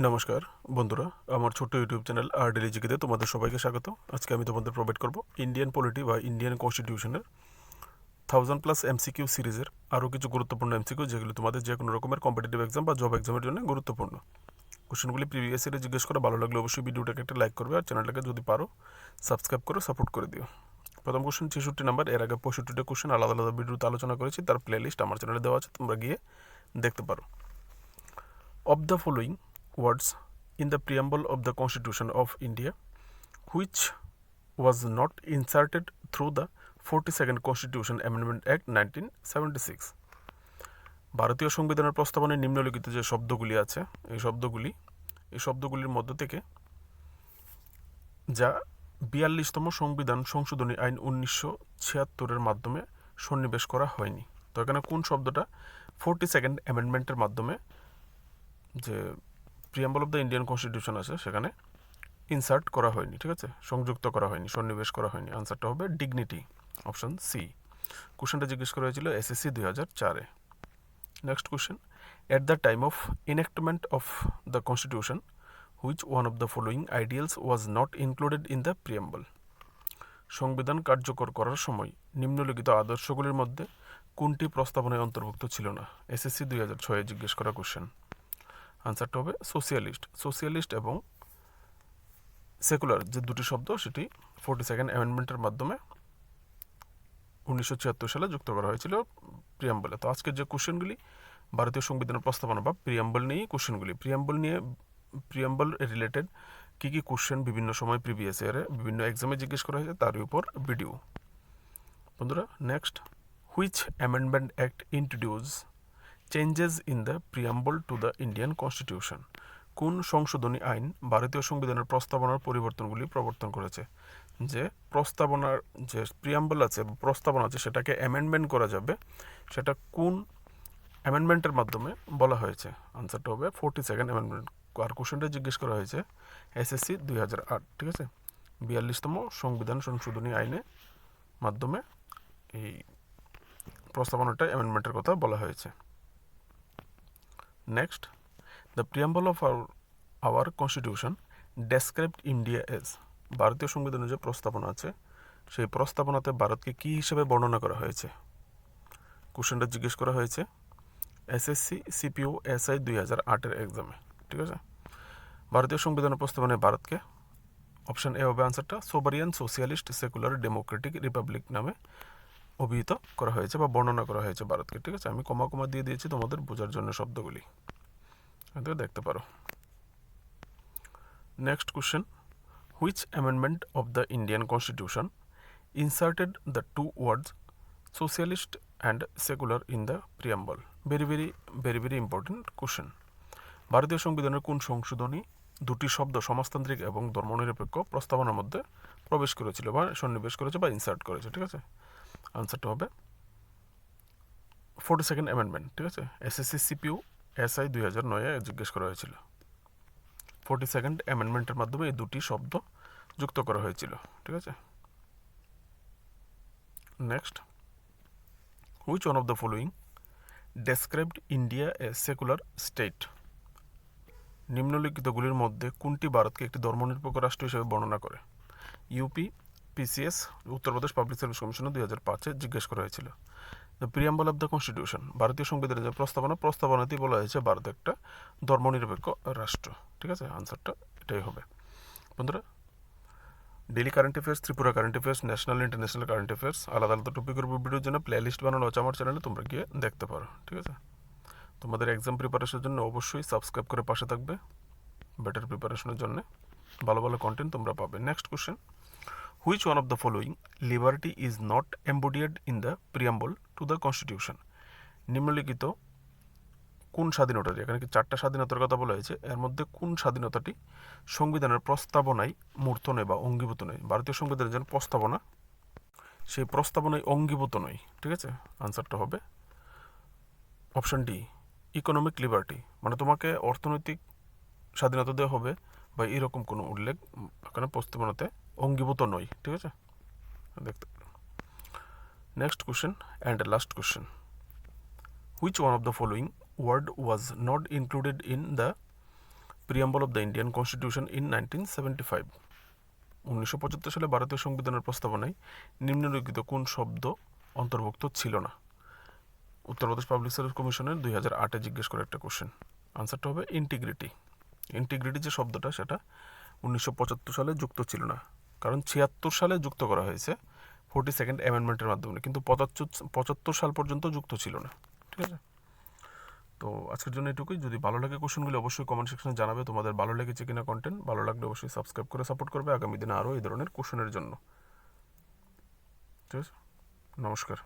নমস্কার বন্ধুরা, আমার ছোট্ট ইউটিউব চ্যানেল আর ডেলি জিকেতে তোমাদের সবাইকে স্বাগত। আজকে আমি তোমাদের প্রোভাইড করব ইন্ডিয়ান পলিটি বা ইন্ডিয়ান কনস্টিটিউশনের 1000+ এমসিকিউ সিরিজের আরও কিছু গুরুত্বপূর্ণ এমসিকিউ, যেগুলো তোমাদের যে কোনো রকমের কম্পিটিটিভ এক্সাম বা জব এক্সামের জন্য গুরুত্বপূর্ণ। কোশ্চেনগুলি প্রিভিয়াস ইয়ারে জিজ্ঞেস করা ভালো লাগলে অবশ্যই ভিডিওটাকে একটা লাইক করবে, আর চ্যানেলটাকে যদি পারো সাবস্ক্রাইব করে সাপোর্ট করে দিও। প্রথম কোশ্চেন 66 নাম্বার। এর আগে 65টা কোশ্চেন আলাদা আলাদা ভিডিওতে আলোচনা করেছি, তার প্লেলিস্ট আমার চ্যানেলে দেওয়া আছে, তোমরা গিয়ে দেখতে পারো। Of the following words in the preamble of the Constitution of India, which was not inserted through the 42nd Constitution Amendment Act 1976. ভারতীয় সংবিধানের প্রস্তাবনায় নিম্নলিখিত যে শব্দগুলি আছে, এই শব্দগুলির মধ্য থেকে যা 42তম সংবিধান সংশোধনী আইন 1976-এর মাধ্যমে সন্নিবেশ করা হয়নি। তো এখানে কোন শব্দটা 42nd অ্যামেন্ডমেন্টের মাধ্যমে যে preamble of the Indian constitution আছে সেখানে ইনসার্ট করা হয়নি, ঠিক আছে, সংযুক্ত করা হয়নি, সন্নিবেশ করা হয়নি। আনসারটা হবে ডিগনিটি, অপশন সি। কোশ্চেনটা জিজ্ঞেস করা হয়েছিল এসএসসি 2004-এ। Next question, at the time of enactment of the constitution which one of the following ideals was not included in the preamble. সংবিধান কার্যকর করার সময় নিম্নলিখিত আদর্শগুলির মধ্যে কোনটি প্রস্তাবনায় অন্তর্ভুক্ত ছিল না? এসএসসি 2006-এ জিজ্ঞেস করা কোশ্চেন। আনসারটা হবে সোশিয়ালিস্ট এবং সেকুলার যে দুটি শব্দ, সেটি 42nd অ্যামেন্ডমেন্টের মাধ্যমে 1976 সালে যুক্ত করা হয়েছিল প্রিয়াম্বলে। তো আজকের যে কোশ্চেনগুলি ভারতীয় সংবিধানের প্রস্তাবনা বা প্রিয়াম্বল নিয়েই কোশ্চেনগুলি। প্রিয়াম্বল রিলেটেড কী কী কোশ্চেন বিভিন্ন সময় প্রিভিয়াস ইয়ারে বিভিন্ন এক্সামে জিজ্ঞেস করা হয়েছে তার উপর ভিডিও। বন্ধুরা, next, which amendment act introduce changes in the preamble to the Indian constitution. কোন সংশোধনী আইন ভারতীয় সংবিধানের প্রস্তাবনার পরিবর্তনগুলি প্রবর্তন করেছে? যে প্রস্তাবনার যে প্রিয়াম্বল আছে, প্রস্তাবনা আছে, সেটাকে অ্যামেন্ডমেন্ট করা যাবে, সেটা কোন অ্যামেন্ডমেন্টের মাধ্যমে বলা হয়েছে? আনসারটা হবে 42nd অ্যামেন্ডমেন্ট। আর কোশ্চেনটা জিজ্ঞেস করা হয়েছে এসএসসি 2008, ঠিক আছে, 42তম সংবিধান সংশোধনী আইনের মাধ্যমে এই প্রস্তাবনাটা অ্যামেন্ডমেন্টের কথা বলা হয়েছে। Next, the preamble of our constitution described India as. ভারতীয় সংবিধানের যে প্রস্তাবনা আছে সেই প্রস্তাবনাতে ভারতকে কী হিসেবে বর্ণনা করা হয়েছে? কোশ্চেনটা জিজ্ঞেস করা হয়েছে এসএসসি সিপিও এসআই 2008-এর এক্সামে, ঠিক আছে। ভারতীয় সংবিধানের প্রস্তাবনায় ভারতকে, অপশন এ হবে আনসারটা, সোভারিয়ান সোশিয়ালিস্ট সেকুলার ডেমোক্রেটিক রিপাবলিক নামে অভিহিত করা হয়েছে বা বর্ণনা করা হয়েছে ভারতকে, ঠিক আছে। আমি কমা দিয়ে দিয়েছি তোমাদের বোঝার জন্য শব্দগুলি, দেখতে পারো। Next question, which amendment of the Indian constitution inserted the two words socialist and secular in the preamble? Very important question. ভারতীয় সংবিধানের কোন সংশোধনী দুটি শব্দ সমাজতান্ত্রিক এবং ধর্মনিরপেক্ষ প্রস্তাবনার মধ্যে প্রবেশ করেছিল বা সন্নিবেশ করেছে বা ইনসার্ট করেছে, ঠিক আছে। আনসারটা হবে 42nd অ্যামেন্ডমেন্ট, ঠিক আছে। এসএসসি সিপিউ এসআই 2009-এ জিজ্ঞেস করা হয়েছিল। 42nd অ্যামেন্ডমেন্টের মাধ্যমে এই দুটি শব্দ যুক্ত করা হয়েছিল, ঠিক আছে। Next, which one of the following described India a secular state. নিম্নলিখিতগুলির মধ্যে কোনটি ভারতকে একটি ধর্মনিরপেক্ষ রাষ্ট্র হিসেবে বর্ণনা করে? UP PCS Uttar Pradesh public service কমিশনে 2005-এ জিজ্ঞেস করা হয়েছিল। The preamble of the constitution, ভারতীয় সংবিধানের যে প্রস্তাবনাতেই বলা হয়েছে ভারত একটা ধর্মনিরপেক্ষ রাষ্ট্র, ঠিক আছে। আনসারটা এটাই হবে। বন্ধুরা, daily current affairs, Tripura current affairs, national international current affairs আলাদা আলাদা টপিকের ভিডিওর জন্য প্লে লিস্ট বানানো আছে আমার চ্যানেলে, তোমরা গিয়ে দেখতে পারো, ঠিক আছে। তোমাদের এক্সাম প্রিপারেশনের জন্য অবশ্যই সাবস্ক্রাইব করে পাশে থাকবে, বেটার প্রিপারেশনের জন্য ভালো ভালো কন্টেন্ট তোমরা পাবে। Next question, which one of the following liberty is not embodied in the preamble to the constitution. নিম্নলিখিত কোন স্বাধীনতাটি, এখানে কি 4টা স্বাধীনতার কথা বলা হয়েছে, এর মধ্যে কোন স্বাধীনতাটি সংবিধানের প্রস্তাবনায় মূর্ত নয় বা অঙ্গীভূত নয়? ভারতীয় সংবিধানের যে প্রস্তাবনা সেই প্রস্তাবনায় অঙ্গীভূত নয়, ঠিক আছে। আনসারটা হবে অপশন ডি, ইকোনমিক লিবার্টি। মানে তোমাকে অর্থনৈতিক স্বাধীনতা দেওয়া হবে বা এরকম কোনো উল্লেখ এখানে প্রস্তাবনাতে অঙ্গীভূত নয়, ঠিক আছে, দেখতে পারো। Next question and last question, which one of the following word was not included in the preamble of the Indian constitution in 1975। 1975 সালে ভারতীয় সংবিধানের প্রস্তাবনায় নিম্নলিখিত কোন শব্দ অন্তর্ভুক্ত ছিল না? উত্তরপ্রদেশ পাবলিক সার্ভিস কমিশনের 2008-এ জিজ্ঞেস করে একটা কোশ্চেন। আনসারটা হবে ইন্টিগ্রিটি। ইন্টিগ্রিটি যে শব্দটা সেটা 1975 সালে যুক্ত ছিল না, কারণ 76 সালে যুক্ত করা হয়েছে 42nd অ্যামেন্ডমেন্টের মাধ্যমে, কিন্তু 75 সাল পর্যন্ত যুক্ত ছিল না। ঠিক আছে, তো আজকের জন্য এটুকুই। যদি ভালো লাগে কোশ্চেনগুলো অবশ্যই কমেন্ট সেকশনে জানাবে তোমাদের ভালো লেগেছে কিনা কন্টেন্ট। ভালো লাগলে অবশ্যই সাবস্ক্রাইব করে সাপোর্ট করবে আগামী দিনে আরও এই ধরনের কোশ্চেনের জন্য। ঠিক আছে, নমস্কার।